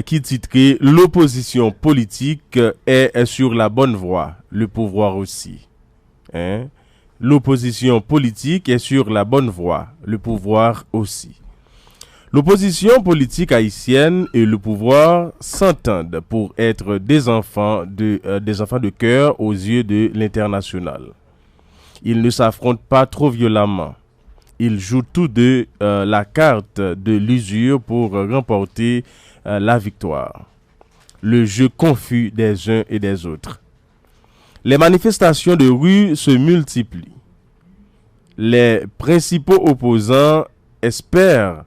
qui titrait l'opposition politique est sur la bonne voie, le pouvoir aussi. Hein? L'opposition politique est sur la bonne voie, le pouvoir aussi. L'opposition politique haïtienne et le pouvoir s'entendent pour être des enfants de cœur aux yeux de l'international. Ils ne s'affrontent pas trop violemment. Ils jouent tous deux la carte de l'usure pour remporter la victoire. Le jeu confus des uns et des autres. Les manifestations de rue se multiplient. Les principaux opposants espèrent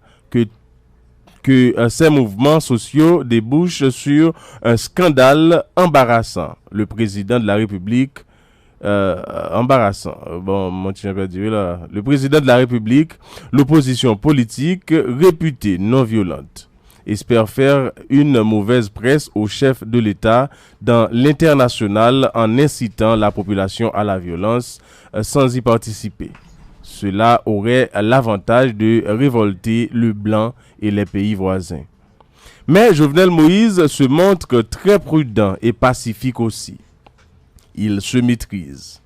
que ces mouvements sociaux débouchent sur un scandale embarrassant. Le président de la République, le président de la République, l'opposition politique réputée non violente, espère faire une mauvaise presse au chef de l'État dans l'international en incitant la population à la violence sans y participer. Cela aurait l'avantage de révolter le blanc et les pays voisins. Mais Jovenel Moïse se montre très prudent et pacifique aussi. Il se maîtrise.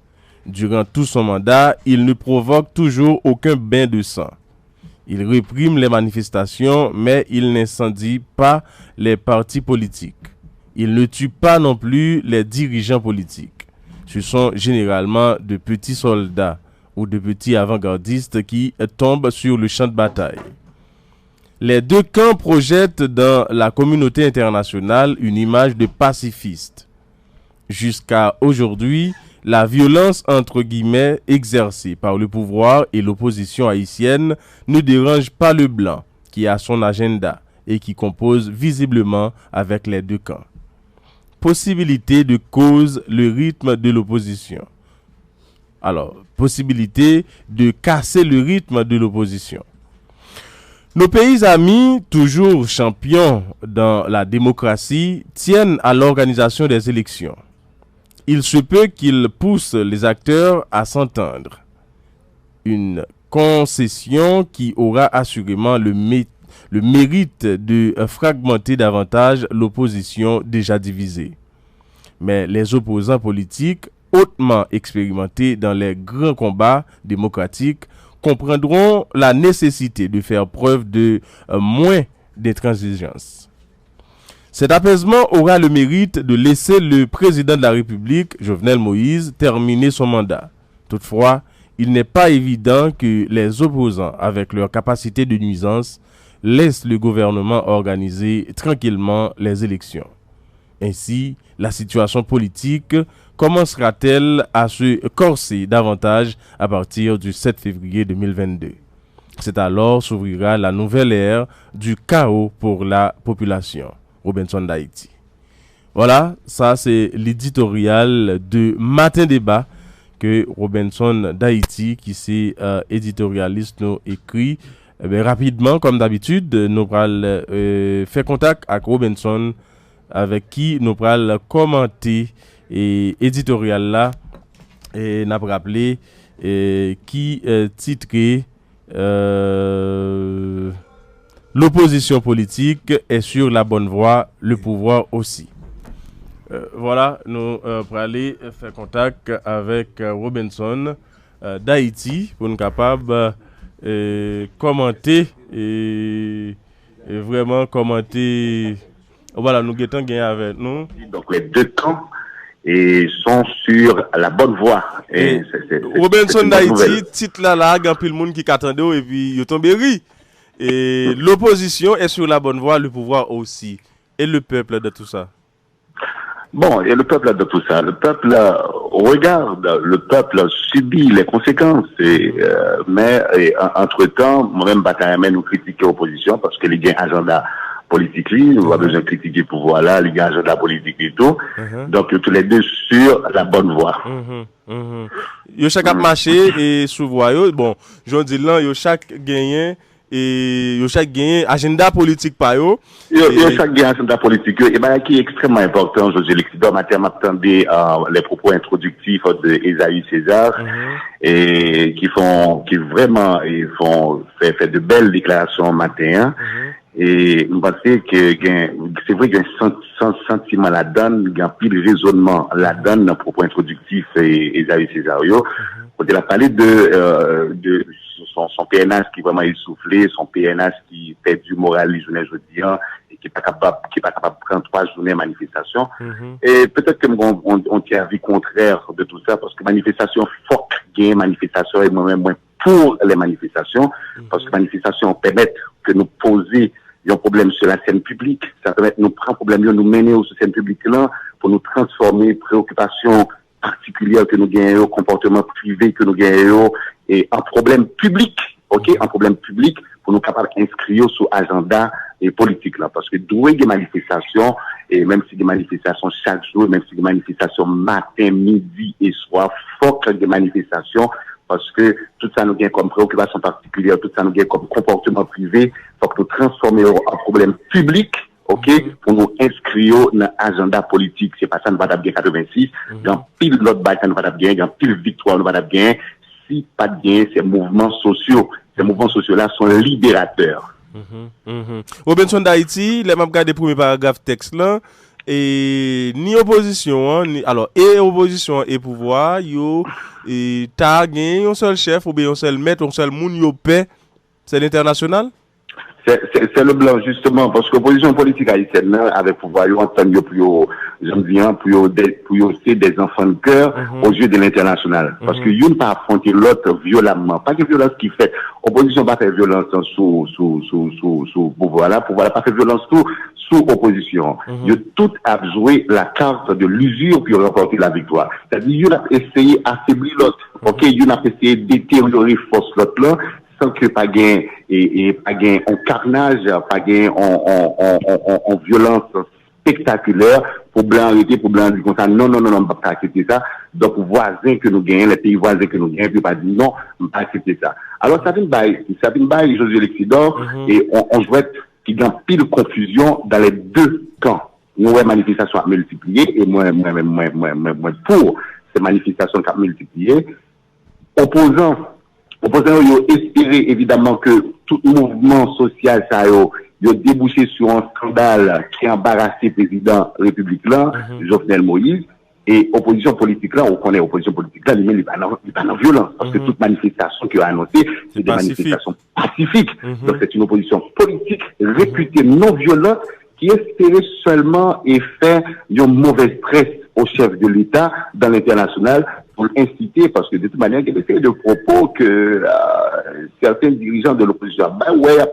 Durant tout son mandat, il ne provoque toujours aucun bain de sang. Il réprime les manifestations, mais il n'incendie pas les partis politiques. Il ne tue pas non plus les dirigeants politiques. Ce sont généralement de petits soldats ou de petits avant-gardistes qui tombent sur le champ de bataille. Les deux camps projettent dans la communauté internationale une image de pacifiste. Jusqu'à aujourd'hui, la violence entre guillemets exercée par le pouvoir et l'opposition haïtienne ne dérange pas le blanc qui a son agenda et qui compose visiblement avec les deux camps. Possibilité de cause le rythme de l'opposition. Alors, possibilité de casser le rythme de l'opposition. Nos pays amis, toujours champions dans la démocratie, tiennent à l'organisation des élections. Il se peut qu'ils poussent les acteurs à s'entendre. Une concession qui aura assurément le mérite de fragmenter davantage l'opposition déjà divisée. Mais les opposants politiques, hautement expérimentés dans les grands combats démocratiques, comprendront la nécessité de faire preuve de moins d'intransigeance. Cet apaisement aura le mérite de laisser le président de la République, Jovenel Moïse, terminer son mandat. Toutefois, il n'est pas évident que les opposants, avec leur capacité de nuisance, laissent le gouvernement organiser tranquillement les élections. Ainsi, la situation politique commencera-t-elle à se corser davantage à partir du 7 février 2022. C'est alors s'ouvrira la nouvelle ère du chaos pour la population. Robinson d'Haïti. Voilà, ça c'est l'éditorial de Matin Débat que Robinson d'Haïti, qui c'est éditorialiste, nous écrit. Rapidement, comme d'habitude, nous allons faire contact avec Robinson, avec qui nous allons commenter et éditorial là, et nous rappelé qui titrait l'opposition politique est sur la bonne voie, le pouvoir aussi. Voilà, nous pour aller faire contact avec Robinson d'Haïti pour nous capable commenter et vraiment commenter. Voilà, nous guettons gagné avec nous. Donc les deux camps sont sur la bonne voie. Robinson d'Haïti, titre là, il y a plus de monde qui attendait et puis il tombe ri. Et l'opposition est sur la bonne voie, le pouvoir aussi. Et le peuple de tout ça? Bon, et le peuple de tout ça, le peuple regarde, le peuple subit les conséquences. Mais entre-temps, moi-même, nous critiquons l'opposition parce que les gains agenda politique, on a besoin de critiquer le pouvoir là, les gains agenda politique et tout. Donc, tous les deux sur la bonne voie. Yo chaque marché et sous voie. Bon, je dis là, yo chaque gagné. Et yo chaque gain agenda politique par yo chaque gain agenda politique et ben qui est extrêmement important aujourd'hui l'Occident matin m'attendait les propos introductifs de Esaïe César et qui vraiment ils font fait de belles déclarations matin Et nous pensons que c'est vrai qu'il y a un sentiment là-dedans, il y a un pile raisonnement là-dedans dans le propos introductif et Xavier Césario. On a parlé de son PNH qui est vraiment essoufflé, son PNH qui fait du moral les journées jeudi et qui est pas capable de prendre 3 journées de manifestation. Et peut-être que on tient avis contraire de tout ça parce que manifestation faut gain manifestation et moi-même pour les manifestations parce que manifestation permet que nous poser un problème sur la scène publique, ça permet de nous prendre problème nous mener sur scène publique là pour nous transformer préoccupations particulières que nous gagnons, comportement privé que nous gagnons et en problème public, en problème public pour nous capables d'inscrire sur agenda et politique là parce que doué des manifestations et même si des manifestations chaque jour, même si des manifestations matin, midi et soir, faut que des manifestations parce que tout ça nous gagne comme préoccupation particulière, tout ça nous gagne comme comportement privé, faut que nous transformions en problème public, pour nous inscrire dans l'agenda politique. C'est pas ça, nous va bien 86, dans pile l'autre bataille, nous va bien, dans pile victoire, nous va bien. Si pas bien, ces mouvements sociaux là sont libérateurs. Robinson d'Haïti, les membres des premiers paragraphes texte là, et ni opposition et opposition et pouvoir yo et t'as gagné un seul chef ou bien un seul maître, un seul moun yo paix, c'est l'international. C'est le blanc justement parce que l'opposition politique haïtienne avec pouvoir yo entendre pour c'est des enfants de cœur aux yeux de l'international parce que yon pas affronter l'autre violemment, pas que violence qui fait opposition pas faire violence sous pouvoir là pas faire violence sous opposition. Yo tout a joué la carte de l'usure pour remporter la victoire. C'est-à-dire yon a essayé affaiblir l'autre. Yon a essayé détériorer force l'autre là sans que pas gain et pas gain en carnage, pas gain en violence spectaculaire pour blanc arrêter, pour blanc dire comme ça non pas accepter ça. Donc voisins que nous gagnons, les pays voisins que nous gagnons, puis pas dire non, pas accepter ça. Alors Sabine Baye, Josué Lexidor et on souhaite qu'il y ait pile confusion dans les deux camps. Nous avons manifestations à multiplier et moi pour ces manifestations à multiplier. Opposants ont espéré évidemment que tout mouvement social ça yo débouché sur un scandale qui embarrassé le président République là, Jovenel Moïse, et opposition politique là, on connaît opposition politique là, il pas dans violence parce que toute manifestation qu'il a annoncée, c'est des manifestations pacifiques. Donc c'est une opposition politique réputée non violente qui espérait seulement et faire une mauvaise presse au chef de l'État dans l'international pour l'inciter, parce que de toute manière, il y a des séries de propos que certains dirigeants de l'opposition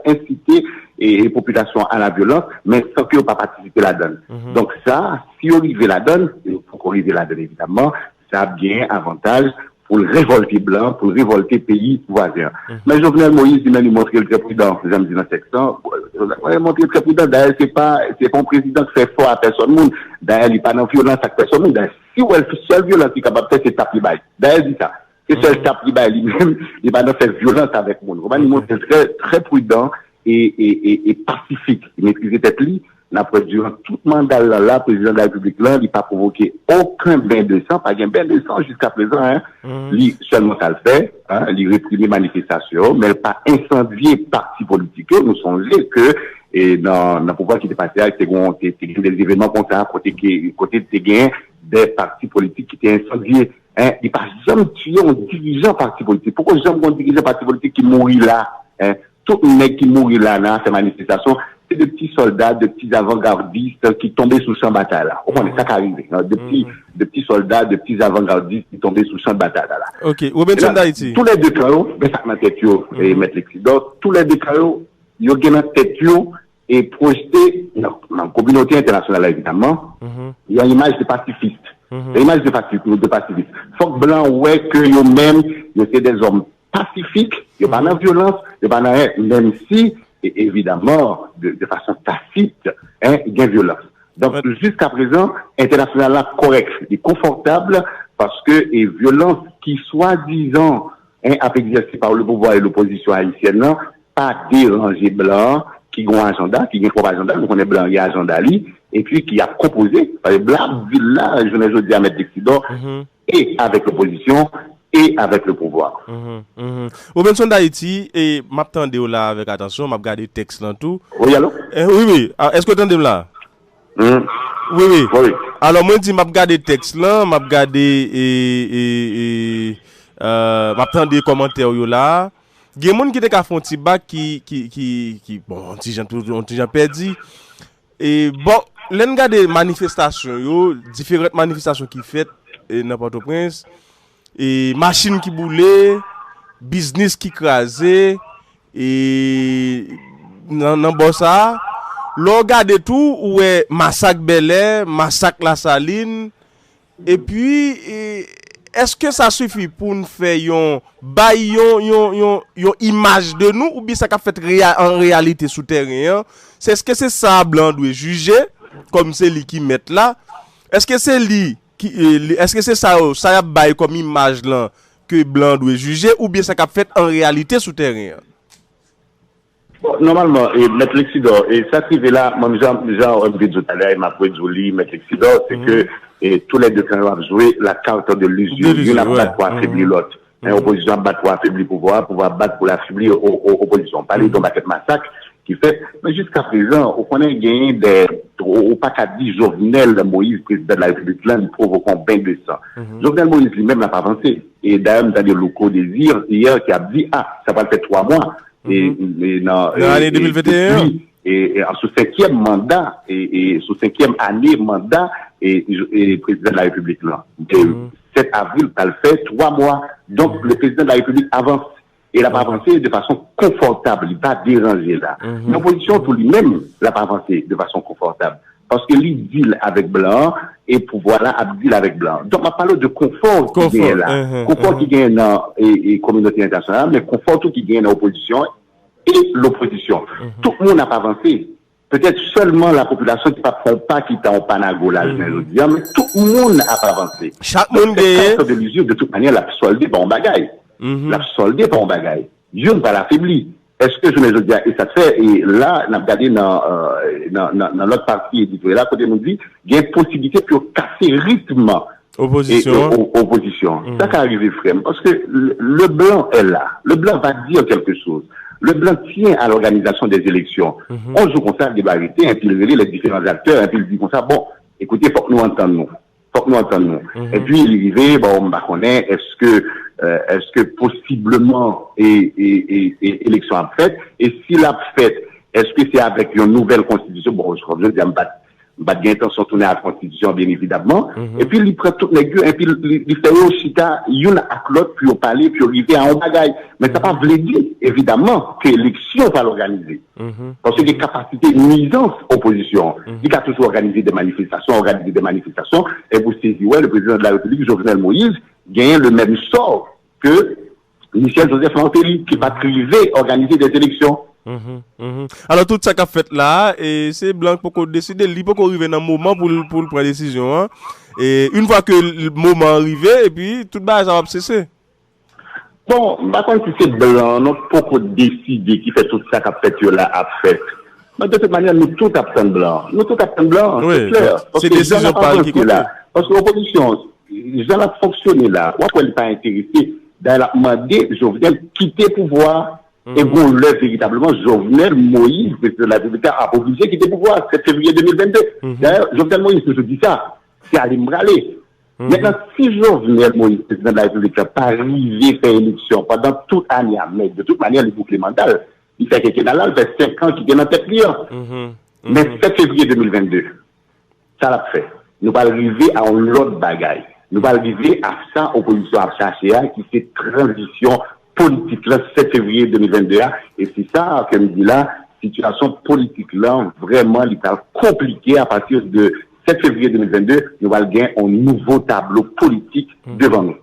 incité les populations à la violence, mais sans qu'ils n'ont pas participé à la donne. Donc ça, si on arrive la donne, il faut qu'on arrive la donne évidemment, ça a bien avantage pour révolter blanc, pour révolter pays voisins. Mais Jovenel Moïse, il m'a montré le très prudent, j'aime dire dans ce texte, il m'a montré le très prudent, d'ailleurs, c'est pas un président qui fait fort à personne monde, d'ailleurs, il n'est pas dans violence à personne monde, d'ailleurs, si elle fait seule violence, il est capable de faire, c'est taper bail. D'ailleurs, il dit ça. C'est seul taper bail lui-même, il n'est pas dans faire violence avec monde. Il montre très, très prudent et pacifique. Il maîtrise tête lui. Durant tout le mandat là, le président de la République là, il n'a pas provoqué aucun bain de sang, pas un bain de sang jusqu'à présent, hein. Lui, seulement ça le fait, hein, il réprime les manifestations, mais il n'a pas incendié parti politique. Nous songeons que, et dans le pouvoir qui était passé, c'est des événements comme ça, côté de gain, des partis politiques qui étaient incendiés, hein. Il n'a pas jamais tué un dirigeant parti politique. Pourquoi jamais un dirigeant parti politique qui mourit là, hein? Tout le mec qui mourit là, dans ces manifestations, c'est de petits soldats, de petits avant-gardistes qui tombaient sous le champ de bataille là. On est ça qui arrive. De petits soldats, de petits avant-gardistes qui tombaient sous le champ de bataille là. Ok. Robinson d'Haïti. Tous les deux cas, mais ça m'a tête et mettre l'excident. Tous les deux cas, ils ont gagné tête et projeté dans la communauté internationale évidemment. Il y a une image de pacifiste. L'image de pacifiste. Faut que blanc ouais que eux même, c'est des hommes pacifiques. Il n'y a pas de violence, il n'y a pas de même si et évidemment, de façon tacite, hein, il y a violence. Donc, jusqu'à présent, international là, correct, il est confortable, parce que, et violence qui, soi-disant, hein, a été exercée par le pouvoir et l'opposition haïtienne, là, pas déranger blanc, qui ont un agenda, qui ont un agenda, donc on est blanc, il y a un agenda ali, et puis qui a proposé, par exemple, blanc, là, je ne dis à mettre d'Occident, et avec l'opposition, et avec le pouvoir. Robinson d'Haïti, et m'attendez là avec attention, m'a regardé le texte là tout. Oui, allô? Oui, oui. Est-ce que vous entendez là? Oui, oui. Oui. Alors, moi, je dis, m'a regardé le texte là, m'a regardé m'attendez les commentaires là. Il y a des gens qui étaient à fond petit bac qui bon, on t'y perdu. Et bon, l'en gars des manifestations, différentes manifestations qui faites dans Port-au-Prince, et machines qui boulaient, business qui crasait, et dans Bossa, l'on regarde tout, où est massacre Bel-Air, massacre La Saline, et puis, est-ce que ça suffit pour nous faire une image de nous, ou bien ça a fait en réalité souterrain? Est-ce que c'est ça Blanc doit juger, comme c'est lui qui met là? Est-ce que c'est lui est-ce que c'est ça a bail comme image là que Blanc doit juger, ou bien ça a fait en réalité souterrain? Bon, normalement, Maître Lexidor, et ça qui est là, moi, genre, un peu tout à l'heure, il m'a pris joli, Maître Lexidor, c'est que tous les deux quand on va jouer la carte de l'usure, il y en a battre pour affaiblir l'autre. L'opposition battre pour affaiblir le pouvoir battre pour affaiblir l'opposition. Parler d'un paquet de massacre qui fait, mais jusqu'à présent, on connaît gagné au pas qu'à dire Jovenel Moïse, président de la République, là, nous provoquons bien de ça. Jovenel Moïse lui-même n'a pas avancé. Et d'ailleurs, nous avons des locaux désir hier qui a dit, ça va faire 3 mois. Et dans l'année 2021. Et sous 5e mandat, et sous 5e année mandat, et président de la République là. 7 avril, ça le fait 3 mois. Donc, le président de la République avance. Et il n'a pas avancé de façon confortable. Il va déranger là. L'opposition, tout lui-même, n'a pas avancé de façon confortable. Parce que lui deal avec Blanc, et pouvoir là, a deal avec Blanc. Donc, on parle de confort qui gagne là. Confort qui gagne dans la communauté internationale, mais confort tout qui gagne dans l'opposition et l'opposition. Tout le monde n'a pas avancé. Peut-être seulement la population qui ne prend pas qui est en panagola, mais tout le monde n'a pas avancé. Chaque monde de l'usure, de toute manière, la soldée par un bagaille. La soldée par un bagaille. Dieu ne va l'affaiblir. Est-ce que je me dis, et ça se fait, et là, on a regardé dans l'autre partie éditoriale, côté nous dit, il y a une possibilité pour casser rythme. Opposition. Opposition. Ça qui arrive, frère. Parce que le blanc est là. Le blanc va dire quelque chose. Le blanc tient à l'organisation des élections. On joue comme ça, des vérités, et puis il relie les différents acteurs, et puis il dit comme ça, bon, écoutez, faut que nous entendions. Et puis il arrive, bon, on va connaître, est-ce que possiblement élection a fait, et s'il a fait, est-ce que c'est avec une nouvelle constitution, bon, je crois que je dis, pas d'intention de tourner à la constitution, bien évidemment, et puis il prend toutes les gueux, et puis il fait au chita, une à l'autre, puis on parler, puis on arrive à un bagaille. Mais ça pas voulu dire, évidemment, que l'élection va l'organiser. Parce que les capacités de nuisance opposition, il a toujours organisé des manifestations, et vous saisissez, ouais, le président de la République, Jovenel Moïse, gagne le même sort que Michel Joseph Lantelli, qui va priver organiser des élections. Alors tout ça qu'a fait là, et c'est Blanc pour décider, il peut arriver dans un moment pour prendre décision. Hein. Et une fois que le moment arrivé, et puis tout ça va cesser. Bon, par contre, si c'est Blanc, nous peut décider qui fait tout ça qu'a fait là a fait. Mais de toute manière, nous tout attendons Blanc. Oui, c'est clair. C'est décision par qui là. Parce que l'opposition, j'en ai fonctionné là. Pourquoi elle n'est pas intéressée d'aller demander Jovenel quitter le pouvoir? Et bon, là, véritablement, Jovenel Moïse, président de la République, a obligé de quitter le pouvoir, 7 février 2022. D'ailleurs, Jovenel Moïse, je dis ça, c'est aller me râler. Maintenant, si Jovenel Moïse, président de la République, n'a pas arrivé à faire élection pendant toute année, mais de toute manière, les boucles mentales, il fait quelqu'un là, il fait 5 ans qu'il est dans tête client. Mais 7 février 2022, ça l'a fait. Nous allons arriver à un autre bagaille. Nous allons arriver à ça, opposition à chercher, qui fait transition politique là, 7 février 2022, et c'est ça que me dit là, situation politique là, vraiment, il est compliqué à partir de 7 février 2022, nous allons gagner un nouveau tableau politique devant nous.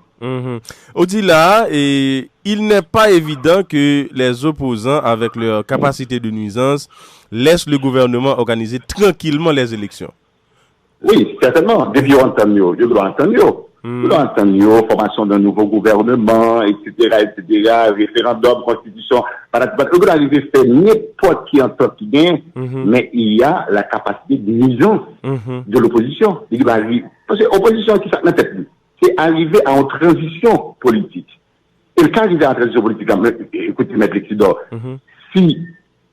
Au-delà, il n'est pas évident que les opposants, avec leur capacité de nuisance, laissent le gouvernement organiser tranquillement les élections. Oui, certainement. Depuis on doit entendre. Formation d'un nouveau gouvernement, etc., référendum, constitution. On doit arriver à faire n'importe qui en tant qui gagne, mais il y a la capacité de nuisance de l'opposition. Parce que l'opposition qui fait la tête, c'est arriver à une transition politique. Et le cas arrivé à une transition politique, écoutez, M. Lexidor, si le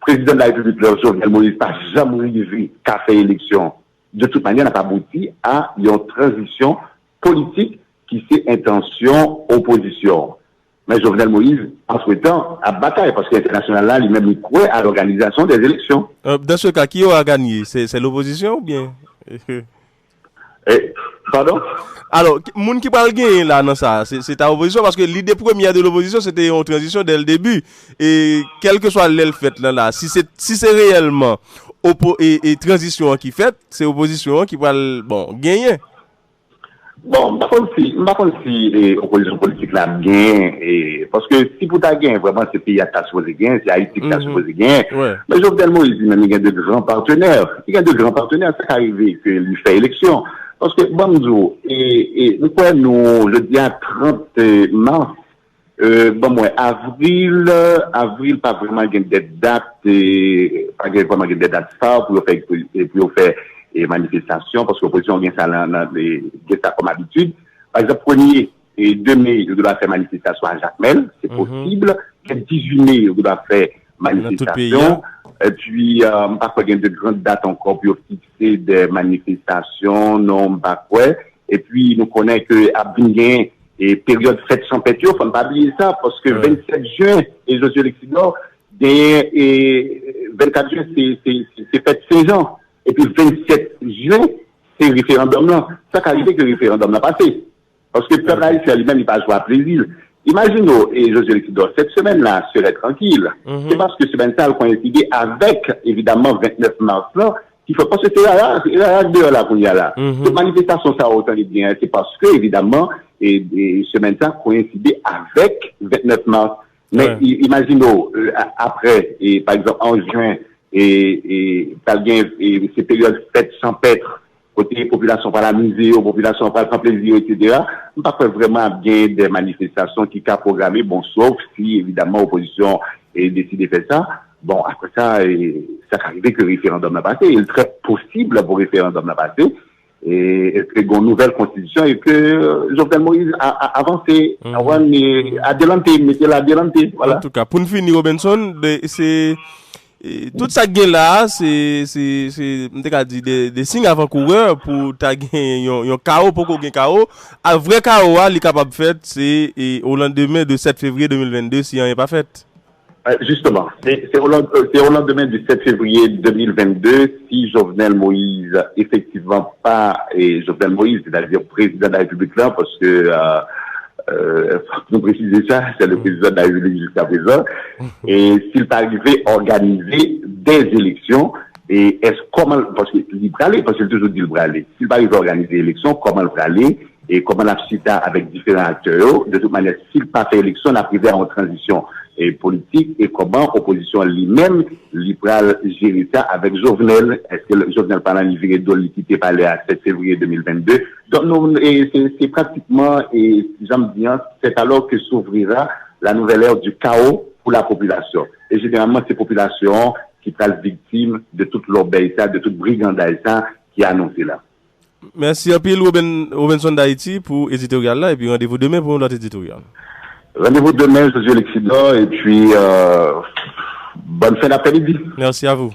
président de la République, Jovenel Moïse, n'a jamais arrivé qu'à faire élection, de toute manière, n'a pas abouti à une transition politique qui c'est intention opposition. Mais Jovenel Moïse, en souhaitant, a bataille, parce que l'international là, lui-même, il croit à l'organisation des élections. Dans ce cas, qui a gagné? C'est l'opposition ou bien? Pardon? Alors, moun qui parle gagner là, non, ça, c'est ta opposition, parce que l'idée première de l'opposition, c'était une transition dès le début. Et quel que soit l'aile faite là, si c'est réellement et transition qui fait, c'est opposition qui parle, bon, gagner. Bon, par contre, si l'opposition politique là gagne, parce que si pour ta gagne, vraiment, c'est pays à ta supposé gagne, c'est Haïti qui a supposé gagne. Mais Jovenel Moïse, il y a de grands partenaires. Il y a de grands partenaires, c'est arrivé que lui fait élection. Parce que, bon, et nous, je dis à 30 mars, avril, pas vraiment des dates, pas vraiment des dates ça pour faire et manifestations, parce que l'opposition gagne ça comme habitude. Par exemple, 1er et 2 mai, on doit faire manifestation à Jacmel, c'est possible. Le 18 mai, on doit faire manifestation. Et puis, pas qu'il y a de grandes dates encore pour fixer des manifestations, non, pas quoi. Et puis, nous connaissons que à Bingen, et période fête sans pétio, faut ne pas oublier ça, parce que 27 juin, et Josué Lexidor, et 24 juin, c'est fête Saint-Jean. Et puis 27 juin, c'est le référendum là. Ça qui arrive que le référendum n'a pas passé. Parce que le peuple haïtien lui-même, il passe à plaisir. Imaginons, et Josué Lexidor, cette semaine-là serait tranquille. C'est parce que semaine ça a coïncidé avec, évidemment, 29 mars là, qu'il faut pas se faire là, deux là qu'on y a là. Cette manifestation, ça autant est bien. C'est parce que, évidemment, et semaine ça a coïncidé avec 29 mars. Mais imaginons, après, et par exemple, en juin, et ces périodes faites sans paître, côté population par la musée, population par le plaisir, etc. On pas vraiment bien des manifestations qui sont programmées, bon, sauf si, évidemment, l'opposition est décidé de faire ça. Bon, après ça, ça arrive que le référendum n'a pas passé. Il est très possible pour le référendum n'a pas passé. Et que une nouvelle constitution et que Jovenel Moïse a avancé, a adelanté, mettez-la adelanté. Voilà. En tout cas, pour nous finir, Robinson, c'est tout ça gain là, c'est des signes avant-coureurs pour ta gain un chaos pour qu'on gain chaos. Un vrai chaos il est capable de faire c'est au lendemain de 7 février 2022 si rien n'est pas fait. Justement, c'est au lendemain du 7 février 2022 si Jovenel Moïse effectivement pas Jovenel Moïse, c'est-à-dire président de la République là, parce que nous préciser ça, c'est le président de la République jusqu'à présent. Et s'il pas arrivé à organiser des élections, et est-ce comment, parce qu'il va aller, parce qu'il toujours dit le aller. S'il va arriver à organiser des élections, comment il va aller, et comment la cité avec différents acteurs, de toute manière, s'il pas fait élection, on a privé en transition politique, et comment l'opposition lui-même, il va gérer ça avec Jovenel. Est-ce que le Jovenel parlant livré de l'équité parler à 7 février 2022? Donc, c'est pratiquement, et j'aime bien, c'est alors que s'ouvrira la nouvelle ère du chaos pour la population. Et généralement, ces populations qui sont victimes de toute l'obéissance, de toute brigandage qui est annoncé là. Merci à Pile Robinson d'Haïti pour éditorial là, et puis rendez-vous demain pour notre éditorial. Rendez-vous demain, Josué Lexidor, et puis bonne fin d'après-midi. Merci à vous.